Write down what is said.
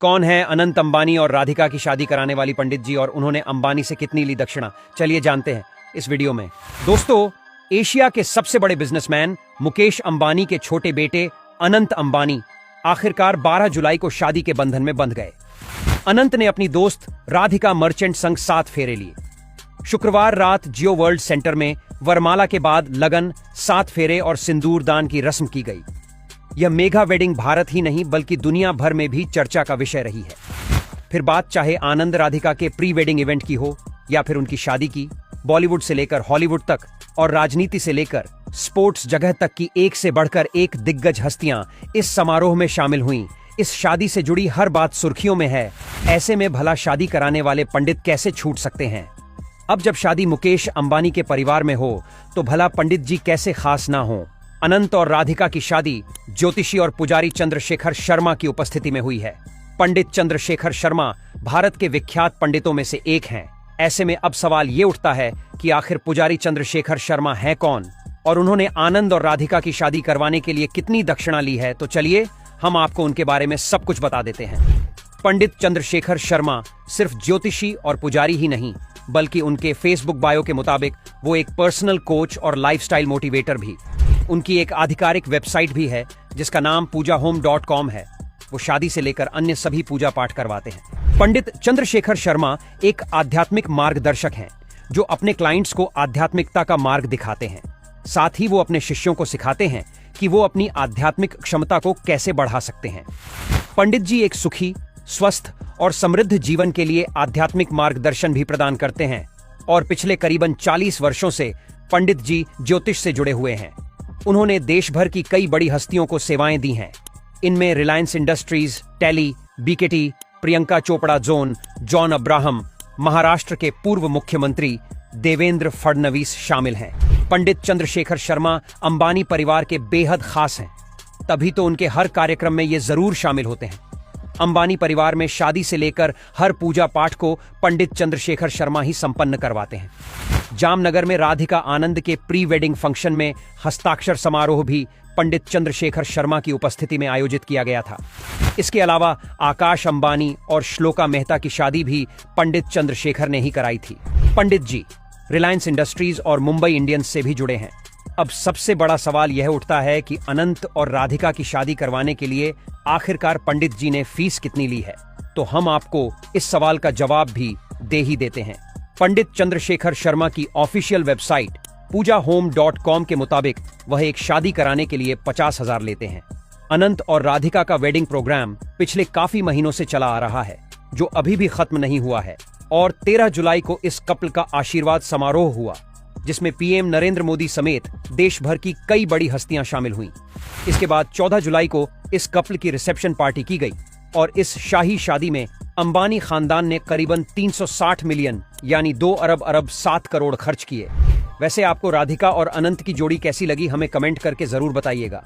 कौन है अनंत अंबानी और राधिका की शादी कराने वाली पंडित जी और उन्होंने अंबानी से कितनी ली दक्षिणा? चलिए जानते हैं इस वीडियो में। दोस्तों, एशिया के सबसे बड़े बिजनेसमैन मुकेश अंबानी के छोटे बेटे अनंत अंबानी आखिरकार 12 जुलाई को शादी के बंधन में बंध गए। अनंत ने अपनी दोस्त राधिका मर्चेंट संग 7 फेरे लिए। शुक्रवार रात जियो वर्ल्ड सेंटर में वरमाला के बाद लगन, 7 फेरे और सिंदूर दान की रस्म की गई। यह मेगा वेडिंग भारत ही नहीं बल्कि दुनिया भर में भी चर्चा का विषय रही है। फिर बात चाहे आनंद राधिका के प्री वेडिंग इवेंट की हो या फिर उनकी शादी की, बॉलीवुड से लेकर हॉलीवुड तक और राजनीति से लेकर स्पोर्ट्स जगह तक की एक से बढ़कर एक दिग्गज हस्तियां इस समारोह में शामिल हुईं। इस शादी से जुड़ी हर बात सुर्खियों में है। ऐसे में भला शादी कराने वाले पंडित कैसे छूट सकते हैं? अब जब शादी मुकेश अंबानी के परिवार में हो तो भला पंडित जी कैसे खास ना हो? अनंत और राधिका की शादी ज्योतिषी और पुजारी चंद्रशेखर शर्मा की उपस्थिति में हुई है। पंडित चंद्रशेखर शर्मा भारत के विख्यात पंडितों में से एक हैं। ऐसे में अब सवाल ये उठता है कि आखिर पुजारी चंद्रशेखर शर्मा हैं कौन और उन्होंने आनंद और राधिका की शादी करवाने के लिए कितनी दक्षिणा ली है? तो चलिए हम आपको उनके बारे में सब कुछ बता देते हैं। पंडित चंद्रशेखर शर्मा सिर्फ ज्योतिषी और पुजारी ही नहीं बल्कि उनके फेसबुक बायो के मुताबिक वो एक पर्सनल कोच और लाइफस्टाइल मोटिवेटर भी। उनकी एक आधिकारिक वेबसाइट भी है जिसका नाम pujahome.com है। वो शादी से लेकर अन्य सभी पूजा पाठ करवाते हैं। पंडित चंद्रशेखर शर्मा एक आध्यात्मिक मार्गदर्शक हैं जो अपने क्लाइंट्स को आध्यात्मिकता का मार्ग दिखाते हैं। साथ ही वो अपने शिष्यों को सिखाते हैं कि वो अपनी आध्यात्मिक क्षमता को कैसे बढ़ा सकते हैं। पंडित जी एक सुखी, स्वस्थ और समृद्ध जीवन के लिए आध्यात्मिक मार्गदर्शन भी प्रदान करते हैं और पिछले करीबन 40 वर्षों से पंडित जी ज्योतिष से जुड़े हुए हैं। उन्होंने देश भर की कई बड़ी हस्तियों को सेवाएं दी हैं। इनमें रिलायंस इंडस्ट्रीज, टेली, बीकेटी, प्रियंका चोपड़ा जोन, जॉन अब्राहम, महाराष्ट्र के पूर्व मुख्यमंत्री देवेंद्र फडणवीस शामिल हैं। पंडित चंद्रशेखर शर्मा अंबानी परिवार के बेहद खास हैं, तभी तो उनके हर कार्यक्रम में ये जरूर शामिल होते हैं। अंबानी परिवार में शादी से लेकर हर पूजा पाठ को पंडित चंद्रशेखर शर्मा ही संपन्न करवाते हैं। जामनगर में राधिका आनंद के प्री वेडिंग फंक्शन में हस्ताक्षर समारोह भी पंडित चंद्रशेखर शर्मा की उपस्थिति में आयोजित किया गया था। इसके अलावा आकाश अंबानी और श्लोका मेहता की शादी भी पंडित चंद्रशेखर ने ही कराई थी। पंडित जी रिलायंस इंडस्ट्रीज और मुंबई इंडियंस से भी जुड़े हैं। अब सबसे बड़ा सवाल यह उठता है कि अनंत और राधिका की शादी करवाने के लिए आखिरकार पंडित जी ने फीस कितनी ली है? तो हम आपको इस सवाल का जवाब भी दे ही देते हैं। पंडित चंद्रशेखर शर्मा की ऑफिशियल वेबसाइट pujahome.com के मुताबिक वह एक शादी कराने के लिए 50,000 लेते हैं। अनंत और राधिका का वेडिंग प्रोग्राम पिछले काफी महीनों से चला आ रहा है जो अभी भी खत्म नहीं हुआ है और 13 जुलाई को इस कपल का आशीर्वाद समारोह हुआ जिसमें पीएम नरेंद्र मोदी समेत देश भर की कई बड़ी हस्तियां शामिल हुईं। इसके बाद 14 जुलाई को इस कपल की रिसेप्शन पार्टी की गई और इस शाही शादी में अंबानी खानदान ने करीबन 360 मिलियन यानी 2 अरब 7 करोड़ खर्च किए। वैसे आपको राधिका और अनंत की जोड़ी कैसी लगी? हमें कमेंट करके जरूर बताइएगा।